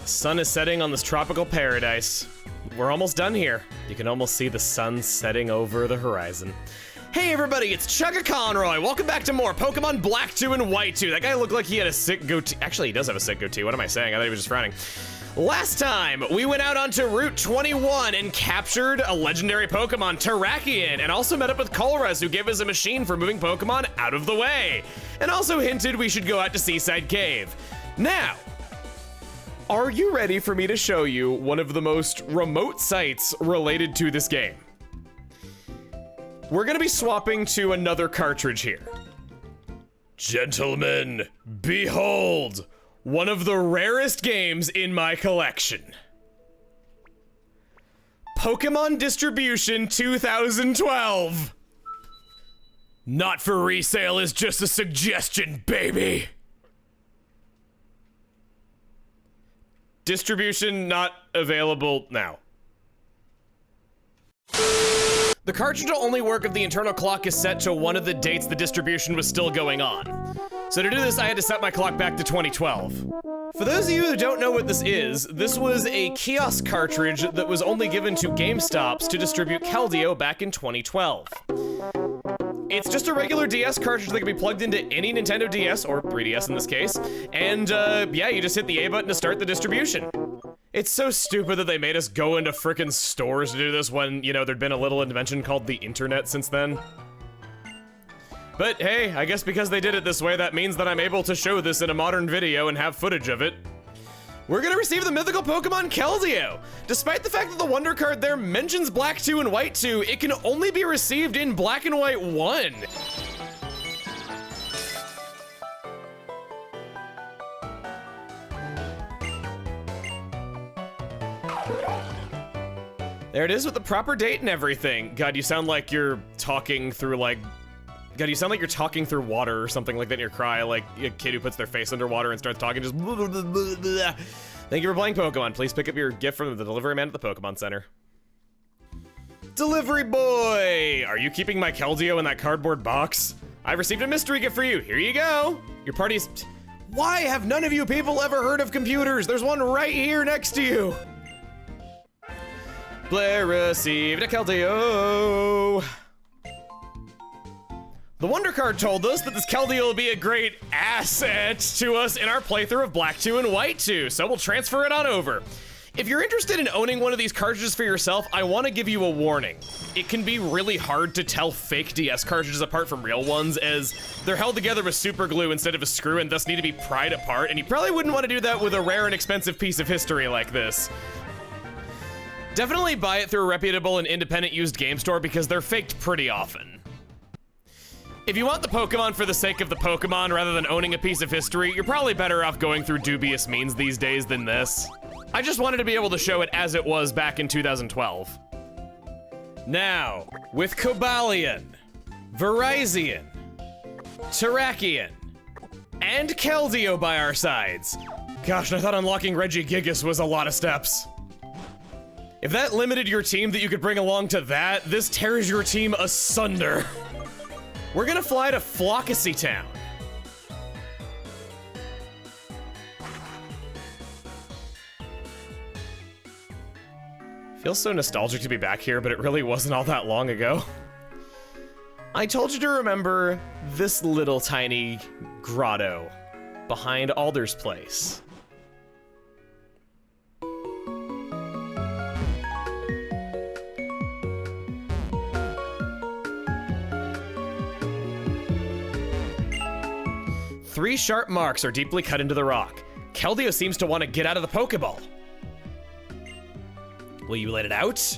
Sun is setting on this tropical paradise. We're almost done here. You can almost see the sun setting over the horizon. Hey everybody, it's Chugga Conroy. Welcome back to more Pokemon Black 2 and White 2. That guy looked like he had a sick goatee. Actually, he does have a sick goatee. What am I saying? I thought he was just frowning. Last time, we went out onto Route 21 and captured a legendary Pokemon, Terrakion, and also met up with Colress, who gave us a machine for moving Pokemon out of the way, and also hinted we should go out to Seaside Cave. Now, are you ready for me to show you one of the most remote sites related to this game? We're gonna be swapping to another cartridge here. Gentlemen, behold, one of the rarest games in my collection. Pokemon Distribution 2012. Not for resale is just a suggestion, baby. Distribution not available now. The cartridge will only work if the internal clock is set to one of the dates the distribution was still going on. So to do this, I had to set my clock back to 2012. For those of you who don't know what this was a kiosk cartridge that was only given to GameStops to distribute Keldeo back in 2012. It's just a regular DS cartridge that can be plugged into any Nintendo DS, or 3DS in this case, and yeah, you just hit the A button to start the distribution. It's so stupid that they made us go into frickin' stores to do this when, you know, there'd been a little invention called the internet since then. But hey, I guess because they did it this way, that means that I'm able to show this in a modern video and have footage of it. We're gonna receive the mythical Pokemon Keldeo. Despite the fact that the Wonder Card there mentions Black 2 and White 2, it can only be received in Black and White 1. There it is with the proper date and everything. God, you sound like you're talking through God, you sound like you're talking through water or something like that in your cry, like a kid who puts their face underwater and starts talking just blah, blah, blah, blah, blah. Thank you for playing Pokemon. Please pick up your gift from the delivery man at the Pokemon Center. Delivery boy! Are you keeping my Keldeo in that cardboard box? I've received a mystery gift for you. Here you go. Your party's... Why have none of you people ever heard of computers? There's one right here next to you. Blair received a Keldeo. The Wonder Card told us that this Keldeo will be a great asset to us in our playthrough of Black 2 and White 2, so we'll transfer it on over. If you're interested in owning one of these cartridges for yourself, I want to give you a warning. It can be really hard to tell fake DS cartridges apart from real ones, as they're held together with super glue instead of a screw and thus need to be pried apart, and you probably wouldn't want to do that with a rare and expensive piece of history like this. Definitely buy it through a reputable and independent used game store because they're faked pretty often. If you want the Pokemon for the sake of the Pokemon rather than owning a piece of history, you're probably better off going through dubious means these days than this. I just wanted to be able to show it as it was back in 2012. Now, with Cobalion, Virizion, Terrakion, and Keldeo by our sides. Gosh, I thought unlocking Regigigas was a lot of steps. If that limited your team that you could bring along to that, this tears your team asunder. We're gonna fly to Flockacy Town. Feels so nostalgic to be back here, but it really wasn't all that long ago. I told you to remember this little tiny grotto behind Alder's place. Three sharp marks are deeply cut into the rock. Keldeo seems to want to get out of the Pokeball. Will you let it out?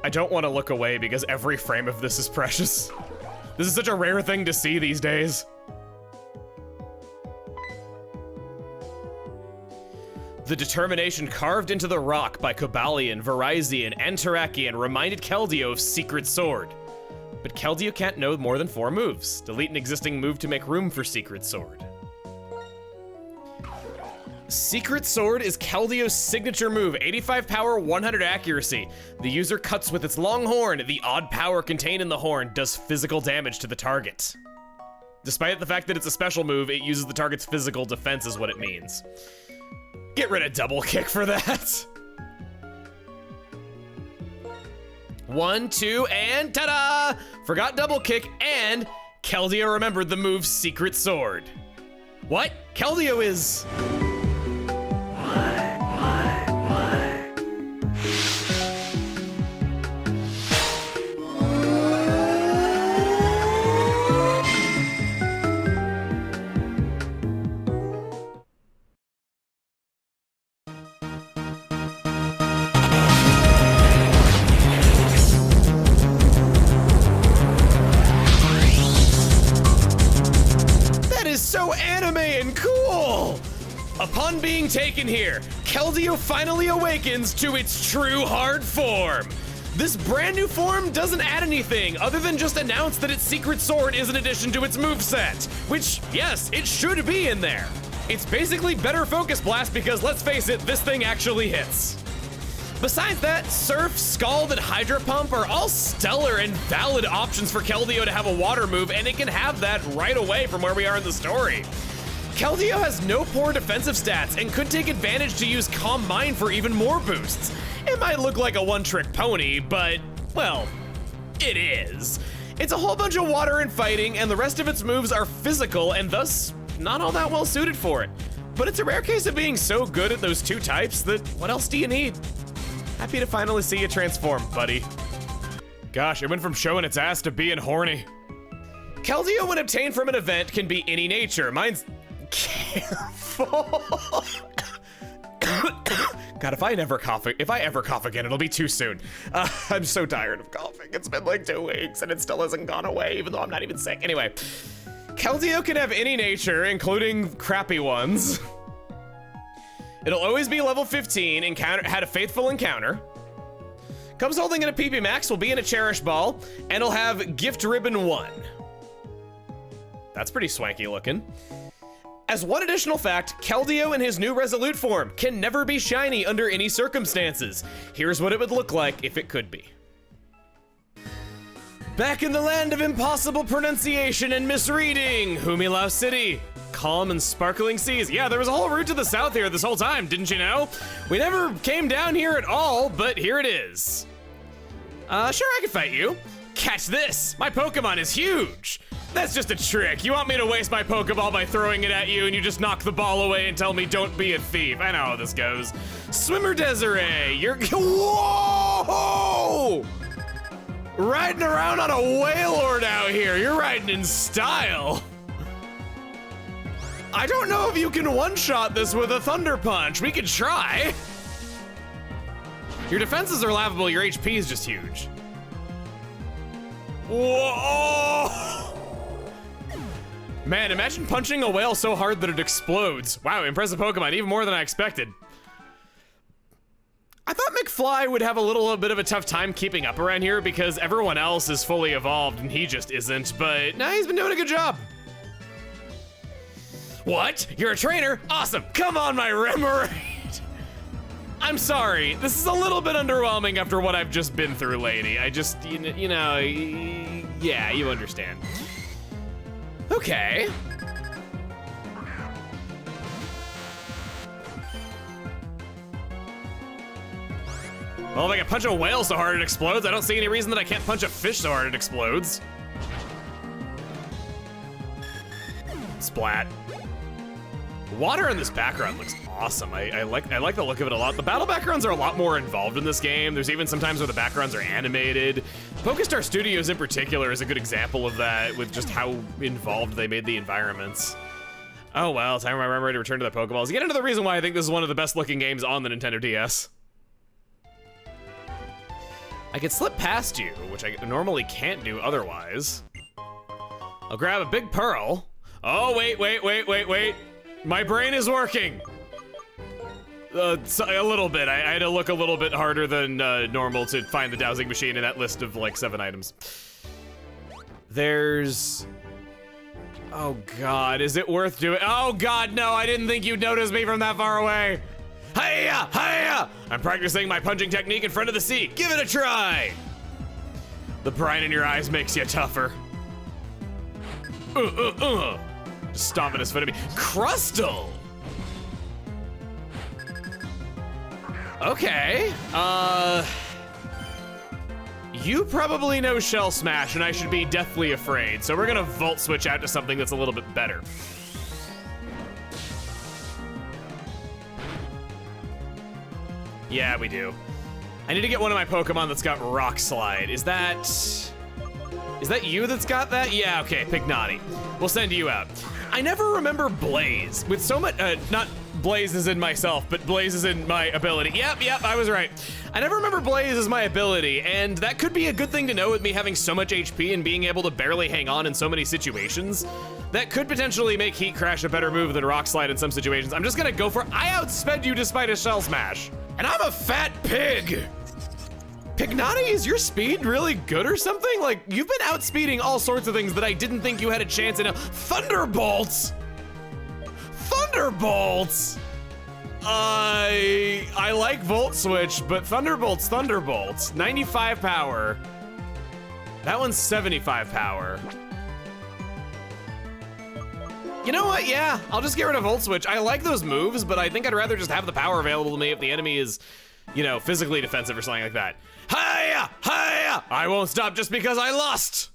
I don't want to look away because every frame of this is precious. This is such a rare thing to see these days. The determination carved into the rock by Cobalion, Virizion, and Terrakion reminded Keldeo of Secret Sword. But Keldeo can't know more than 4 moves. Delete an existing move to make room for Secret Sword. Secret Sword is Keldeo's signature move, 85 power, 100 accuracy. The user cuts with its long horn. The odd power contained in the horn does physical damage to the target. Despite the fact that it's a special move, it uses the target's physical defense is what it means. Get rid of double kick for that. 1, 2, and ta-da! Forgot double kick, and Keldeo remembered the move Secret Sword. What? Keldeo is... so anime and cool! Upon being taken here, Keldeo finally awakens to its true hard form. This brand new form doesn't add anything other than just announce that its Secret Sword is an addition to its moveset, which, yes, it should be in there. It's basically better Focus Blast because, let's face it, this thing actually hits. Besides that, Surf, Scald, and Hydro Pump are all stellar and valid options for Keldeo to have a water move, and it can have that right away from where we are in the story. Keldeo has no poor defensive stats and could take advantage to use Calm Mind for even more boosts. It might look like a one-trick pony, but, well, it is. It's a whole bunch of water and fighting, and the rest of its moves are physical and thus not all that well suited for it. But it's a rare case of being so good at those two types that what else do you need? Happy to finally see you transform, buddy. Gosh, it went from showing its ass to being horny. Keldeo, when obtained from an event, can be any nature. Mine's careful. God, if I ever cough again, it'll be too soon. I'm so tired of coughing. It's been like 2 weeks and it still hasn't gone away, even though I'm not even sick. Anyway, Keldeo can have any nature, including crappy ones. It'll always be level 15, had a faithful encounter. Comes holding in a PP Max, will be in a Cherish Ball, and it'll have Gift Ribbon 1. That's pretty swanky looking. As one additional fact, Keldeo in his new Resolute form can never be shiny under any circumstances. Here's what it would look like if it could be. Back in the land of impossible pronunciation and misreading, Humilau City. Calm and sparkling seas. Yeah, there was a whole route to the south here this whole time, didn't you know? We never came down here at all, but here it is. Sure, I can fight you. Catch this, my Pokemon is huge. That's just a trick. You want me to waste my Pokeball by throwing it at you and you just knock the ball away and tell me don't be a thief. I know how this goes. Swimmer Desiree, you're, whoa! Riding around on a Wailord out here. You're riding in style. I don't know if you can one-shot this with a Thunder Punch. We could try. Your defenses are laughable, your HP is just huge. Whoa! Man, imagine punching a whale so hard that it explodes. Wow, impressive Pokemon, even more than I expected. I thought McFly would have a little bit of a tough time keeping up around here because everyone else is fully evolved and he just isn't, but nah, he's been doing a good job. What? You're a trainer? Awesome. Come on, my Remoraid. I'm sorry. This is a little bit underwhelming after what I've just been through, lady. I just, you know, yeah, you understand. Okay. Well, if I can punch a whale so hard it explodes, I don't see any reason that I can't punch a fish so hard it explodes. Splat. Water in this background looks awesome. I like the look of it a lot. The battle backgrounds are a lot more involved in this game. There's even sometimes where the backgrounds are animated. Pokestar Studios in particular is a good example of that with just how involved they made the environments. Oh well, time I remember to return to the Pokeballs. Get into the reason why I think this is one of the best looking games on the Nintendo DS. I could slip past you, which I normally can't do otherwise. I'll grab a big pearl. Oh, wait. My brain is working. So, a little bit. I had to look a little bit harder than normal to find the dowsing machine in that list of like 7 items. There's Oh God, is it worth doing? Oh God, no, I didn't think you'd notice me from that far away. Hiya, hiya! I'm practicing my punching technique in front of the sea. Give it a try. The brine in your eyes makes you tougher. Just stomping his foot at me. Crustal! Okay, you probably know Shell Smash, and I should be deathly afraid, so we're gonna Volt Switch out to something that's a little bit better. Yeah, we do. I need to get one of my Pokemon that's got Rock Slide. Is that you that's got that? Yeah, okay, Pignati. We'll send you out. I never remember Blaze. With so much, not Blaze as in myself, but Blaze as in my ability. Yep, I was right. I never remember Blaze as my ability, and that could be a good thing to know with me having so much HP and being able to barely hang on in so many situations. That could potentially make Heat Crash a better move than Rock Slide in some situations. I'm just gonna go for it. I outsped you despite a Shell Smash. And I'm a fat pig. Pignati, is your speed really good or something? Like, you've been outspeeding all sorts of things that I didn't think you had a chance in. Thunderbolts! Thunderbolts! I like Volt Switch, but Thunderbolts. 95 power. That one's 75 power. You know what, yeah, I'll just get rid of Volt Switch. I like those moves, but I think I'd rather just have the power available to me if the enemy is, you know, physically defensive or something like that. Hiya! Hiya! I won't stop just because I lost!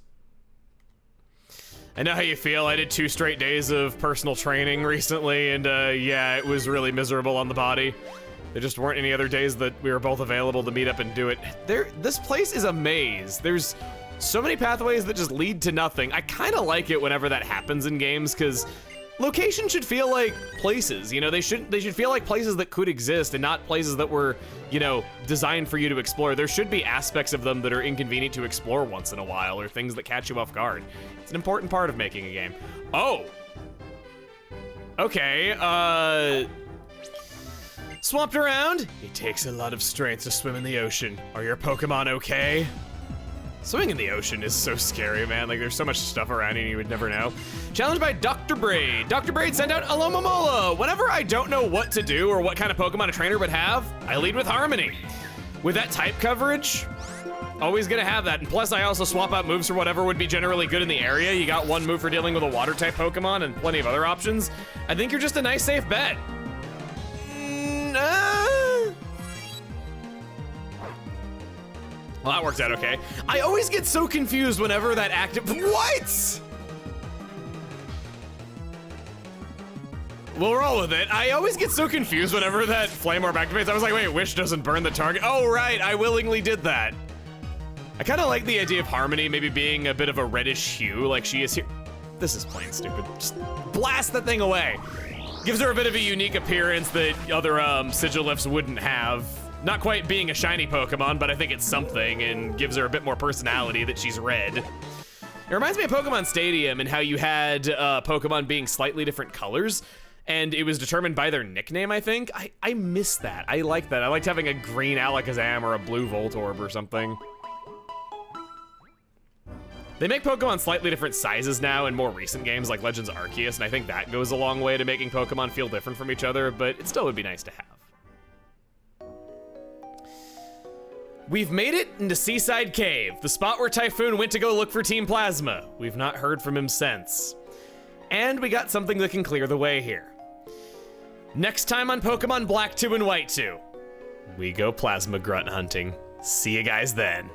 I know how you feel. I did 2 straight days of personal training recently, and yeah, it was really miserable on the body. There just weren't any other days that we were both available to meet up and do it. This place is a maze. There's so many pathways that just lead to nothing. I kind of like it whenever that happens in games, because locations should feel like places, you know? They should feel like places that could exist and not places that were, you know, designed for you to explore. There should be aspects of them that are inconvenient to explore once in a while, or things that catch you off guard. It's an important part of making a game. Oh! Okay, swamped around? It takes a lot of strength to swim in the ocean. Are your Pokemon okay? Swimming in the ocean is so scary, man. Like, there's so much stuff around you would never know. Challenged by Dr. Braid. Dr. Braid sent out Alomomola. Whenever I don't know what to do or what kind of Pokemon a trainer would have, I lead with Harmony. With that type coverage, always gonna have that. And plus, I also swap out moves for whatever would be generally good in the area. You got one move for dealing with a water type Pokemon and plenty of other options. I think you're just a nice, safe bet. Well, that worked out okay. I always get so confused whenever that active— What? We'll roll with it. I always get so confused whenever that Flame Orb activates. I was like, wait, Wish doesn't burn the target. Oh, right, I willingly did that. I kind of like the idea of Harmony maybe being a bit of a reddish hue like she is here. This is plain stupid. Just blast that thing away. Gives her a bit of a unique appearance that other Sigilifts wouldn't have. Not quite being a shiny Pokemon, but I think it's something, and gives her a bit more personality that she's red. It reminds me of Pokemon Stadium and how you had Pokemon being slightly different colors, and it was determined by their nickname, I think. I miss that. I like that. I liked having a green Alakazam or a blue Voltorb or something. They make Pokemon slightly different sizes now in more recent games like Legends Arceus, and I think that goes a long way to making Pokemon feel different from each other, but it still would be nice to have. We've made it into Seaside Cave, the spot where Typhoon went to go look for Team Plasma. We've not heard from him since. And we got something that can clear the way here. Next time on Pokemon Black 2 and White 2, we go Plasma Grunt hunting. See you guys then.